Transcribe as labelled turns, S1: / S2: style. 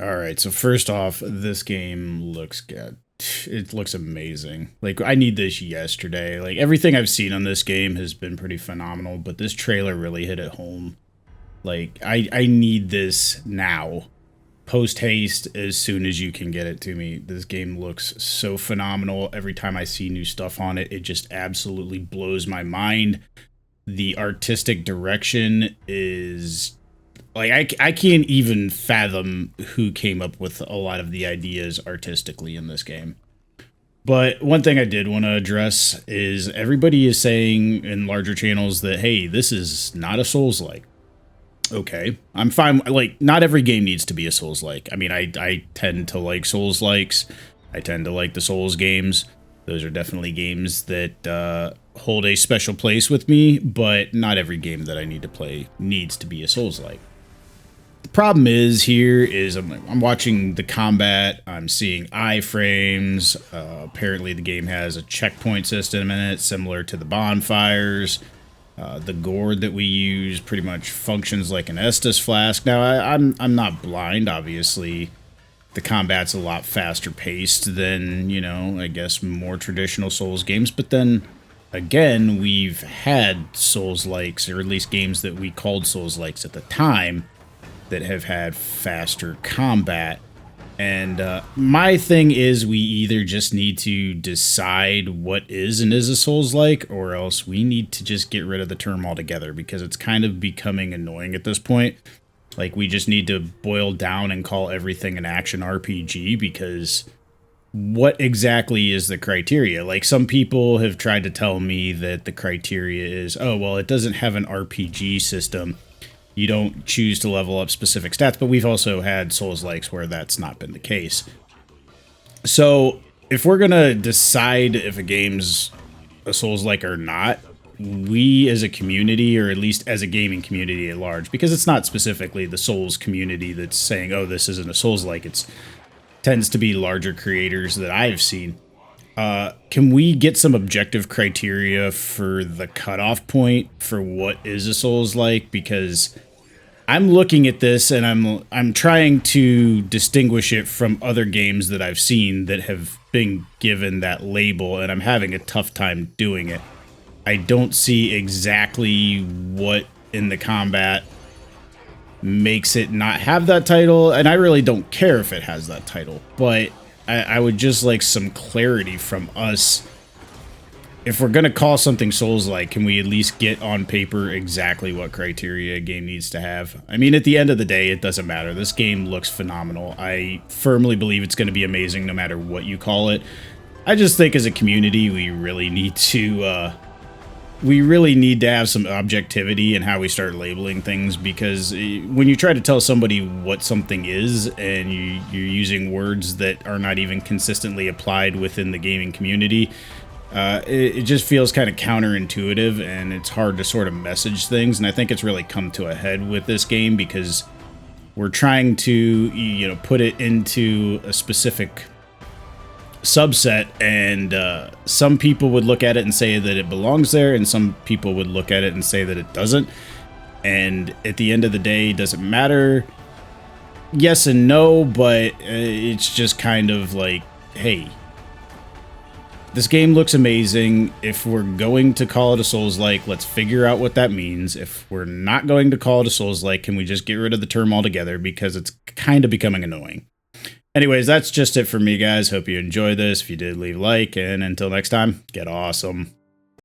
S1: All right, so first off, this game looks good. It looks amazing. Like I need this yesterday. Like everything I've seen on this game has been pretty phenomenal, but this trailer really hit it home. Like I need this now. Post haste as soon as you can get it to me. This game looks so phenomenal. Every time I see new stuff on it, it just absolutely blows my mind. The artistic direction is like I can't even fathom who came up with a lot of the ideas artistically in this game. But one thing I did want to address is everybody is saying in larger channels that hey, this is not a Souls like. Okay, I'm fine. Like, not every game needs to be a Souls like. I mean, I tend to like Souls likes. I tend to like the Souls games. Those are definitely games that hold a special place with me, but not every game that I need to play needs to be a Souls like. The problem is here is I'm watching the combat. I'm seeing iframes. Apparently, the game has a checkpoint system in it, similar to the bonfires. The gourd that we use pretty much functions like an Estus flask. Now, I'm not blind. Obviously, the combat's a lot faster paced than, you know, I guess more traditional Souls games. But then again, we've had Souls likes, or at least games that we called Souls likes at the time, that have had faster combat. And my thing is we either just need to decide what is and is a Souls-like, or else we need to just get rid of the term altogether, because it's kind of becoming annoying at this point. Like, we just need to boil down and call everything an action RPG, because what exactly is the criteria? Like, some people have tried to tell me that the criteria is, oh, well, it doesn't have an RPG system. You don't choose to level up specific stats, but we've also had Souls-likes where that's not been the case. So, if we're going to decide if a game's a Souls-like or not, we as a community, or at least as a gaming community at large, because it's not specifically the Souls community that's saying, oh, this isn't a Souls-like, it tends to be larger creators that I've seen. Can we get some objective criteria for the cutoff point for what is a Souls-like? Because I'm looking at this and I'm trying to distinguish it from other games that I've seen that have been given that label, and I'm having a tough time doing it. I don't see exactly what in the combat makes it not have that title, and I really don't care if it has that title, but I would just like some clarity from us. If we're going to call something Souls-like, can we at least get on paper exactly what criteria a game needs to have? I mean, at the end of the day, it doesn't matter. This game looks phenomenal. I firmly believe it's going to be amazing no matter what you call it. I just think as a community, we really need to have some objectivity in how we start labeling things, because when you try to tell somebody what something is and you're using words that are not even consistently applied within the gaming community, it just feels kind of counterintuitive, and it's hard to sort of message things. And I think it's really come to a head with this game, because we're trying to, you know, put it into a specific subset, and some people would look at it and say that it belongs there, and some people would look at it and say that it doesn't. And at the end of the day, does it matter? Yes and no, but it's just kind of like, hey, this game looks amazing. If we're going to call it a Souls-like, let's figure out what that means. If we're not going to call it a Souls-like, can we just get rid of the term altogether, because it's kind of becoming annoying. Anyways, that's just it for me, guys. Hope you enjoyed this. If you did, leave a like, and until next time, get awesome.